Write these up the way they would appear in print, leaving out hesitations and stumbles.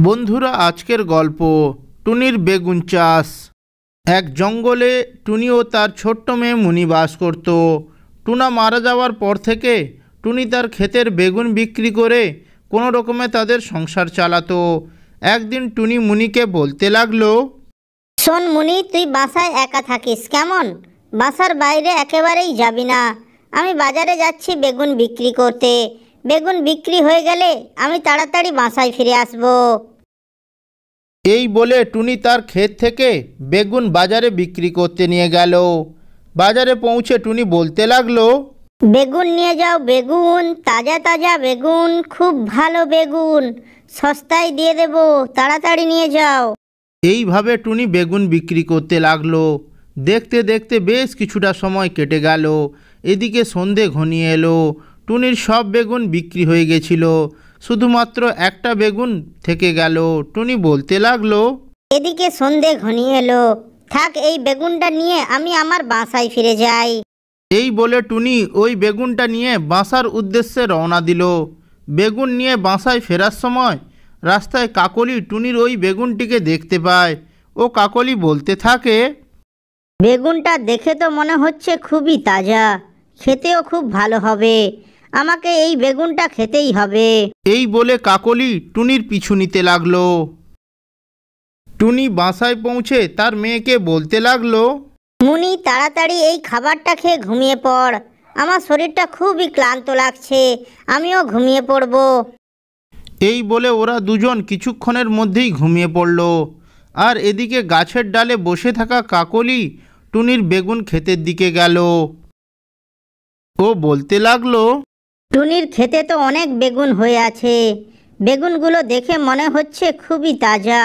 বন্ধুরা, আজকের গল্প টুনির বেগুন চাষ। এক জঙ্গলে টুনি ও তার ছোট্ট মেয়ে মুনি বাস করত। টুনা মারা যাওয়ার পর থেকে টুনি তার ক্ষেতের বেগুন বিক্রি করে কোনো রকমে তাদের সংসার চালাতো। একদিন টুনি মুনিকে বলতে লাগলো, শোন মুনি, তুই বাসায় একা থাকিস কেমন? বাসার বাইরে একেবারেই যাবি না। আমি বাজারে যাচ্ছি বেগুন বিক্রি করতে। বেগুন বিক্রি হয়ে গেলে আমি তাড়াতাড়ি বাসায় ফিরে আসব। এই বলে টুনি তার ক্ষেত থেকে বেগুন বাজারে বিক্রি করতে নিয়ে গেল। বাজারে পৌঁছে টুনি বলতে লাগলো, বেগুন নিয়ে যাও, বেগুন, তাজা তাজা বেগুন, খুব ভালো বেগুন, সস্তায় দিয়ে দেব, তাড়াতাড়ি নিয়ে যাও। এইভাবে টুনি বেগুন বিক্রি করতে লাগলো। দেখতে দেখতে বেশ কিছুটা সময় কেটে গেল। এদিকে সন্ধে ঘনিয়ে এলো। টুনির সব বেগুন বিক্রি হয়ে গেছিল, শুধুমাত্র একটা বেগুন থেকে গেল। টুনি বলতে লাগলো, এদিকে সন্ধে ঘনিয়ে এলো, থাক, এই বেগুনটা নিয়ে আমি আমার বাসায় ফিরে যাই। এই বলে টুনি ওই বেগুনটা নিয়ে বাসার উদ্দেশ্যে রওনা দিল। বেগুন নিয়ে বাসায় ফেরার সময় রাস্তায় কাকলি টুনির ওই বেগুনটিকে দেখতে পায়। ও কাকলি বলতে থাকে, বেগুনটা দেখে তো মনে হচ্ছে খুবই তাজা, খেতেও খুব ভালো হবে, আমাকে এই বেগুনটা খেতেই হবে। এই বলে কাকলি টুনির পিছু নিতে লাগলো। টুনি বাসায় পৌঁছে তার মেয়েকে বলতে লাগলো, মুনি, তাড়াতাড়ি এই খাবারটা খেয়ে ঘুমিয়ে পড়, আমার শরীরটা খুবই ক্লান্ত লাগছে, আমিও ঘুমিয়ে পড়ব। এই বলে ওরা দুজন কিছুক্ষণের মধ্যেই ঘুমিয়ে পড়ল। আর এদিকে গাছের ডালে বসে থাকা কাকলি টুনির বেগুন ক্ষেতের দিকে গেল। ও বলতে লাগলো, টুনির খেতে তো অনেক বেগুন হয়ে আছে, বেগুনগুলো দেখে মনে হচ্ছে খুবই তাজা,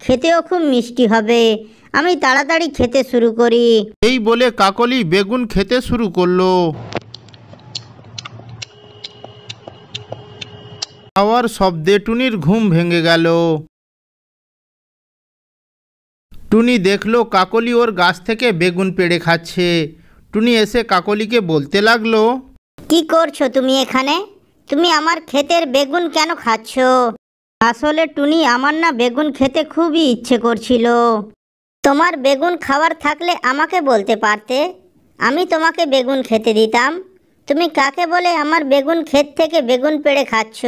খেতেও খুব মিষ্টি হবে, আমি তাড়াতাড়ি খেতে শুরু করি। এই বলে কাকলি বেগুন খেতে শুরু করলো। খাওয়ার শব্দে টুনির ঘুম ভেঙে গেল। টুনি দেখলো কাকলি ওর গাছ থেকে বেগুন পেড়ে খাচ্ছে। টুনি এসে কাকলিকে বলতে লাগলো, কি করছো তুমি এখানে? তুমি আমার ক্ষেতের বেগুন কেন খাচ্ছ? আসলে টুনি, আমার না বেগুন খেতে খুবই ইচ্ছে করছিল। তোমার বেগুন খাওয়ার থাকলে আমাকে বলতে পারতে, আমি তোমাকে বেগুন খেতে দিতাম। তুমি কাকে বলে আমার বেগুন ক্ষেত থেকে বেগুন পেড়ে খাচ্ছ?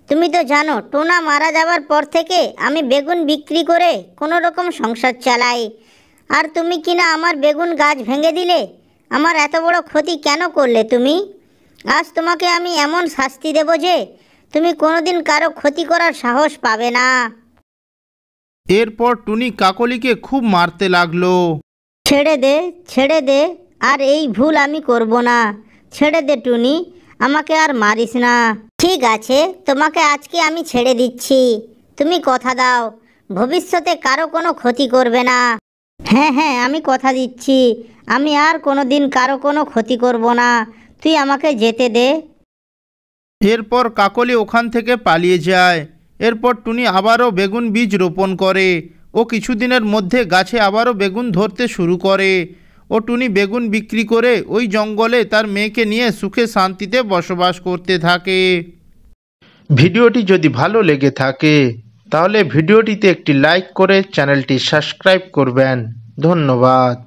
তুমি তো জানো টোনা মারা যাওয়ার পর থেকে আমি বেগুন বিক্রি করে কোনো রকম সংসার চালাই, আর তুমি কিনা আমার বেগুন গাছ ভেঙে দিলে। আমার এত বড় ক্ষতি কেন করলে তুমি? আজ তোমাকে আমি এমন শাস্তি দেব যে তুমি কোনোদিন কারো ক্ষতি করার সাহস পাবে না। এরপর টুনি কাকলিকে খুব মারতে লাগলো। ছেড়ে দে, ছেড়ে দে, আর এই ভুল আমি করব না। ছেড়ে দে টুনি, আমাকে আর মারিস না। ঠিক আছে, তোমাকে আজকে আমি ছেড়ে দিচ্ছি। তুমি কথা দাও ভবিষ্যতে কারো কোনো ক্ষতি করবে না। হ্যাঁ হ্যাঁ, আমি কথা দিচ্ছি, আমি আর কোনো দিন কারো কোনো ক্ষতি করব না। তুই আমাকে যেতে দে। এরপর কাকলি ওখান থেকে পালিয়ে যায়। এরপর টুনি আবারও বেগুন বীজ রোপণ করে। ও কিছুদিনের মধ্যে গাছে আবারও বেগুন ধরতে শুরু করে। ও টুনি বেগুন বিক্রি করে ওই জঙ্গলে তার মেয়েকে নিয়ে সুখে শান্তিতে বসবাস করতে থাকে। ভিডিওটি যদি ভালো লেগে থাকে তাহলে ভিডিওটিতে একটি লাইক করে চ্যানেলটি সাবস্ক্রাইব করবেন। ধন্যবাদ।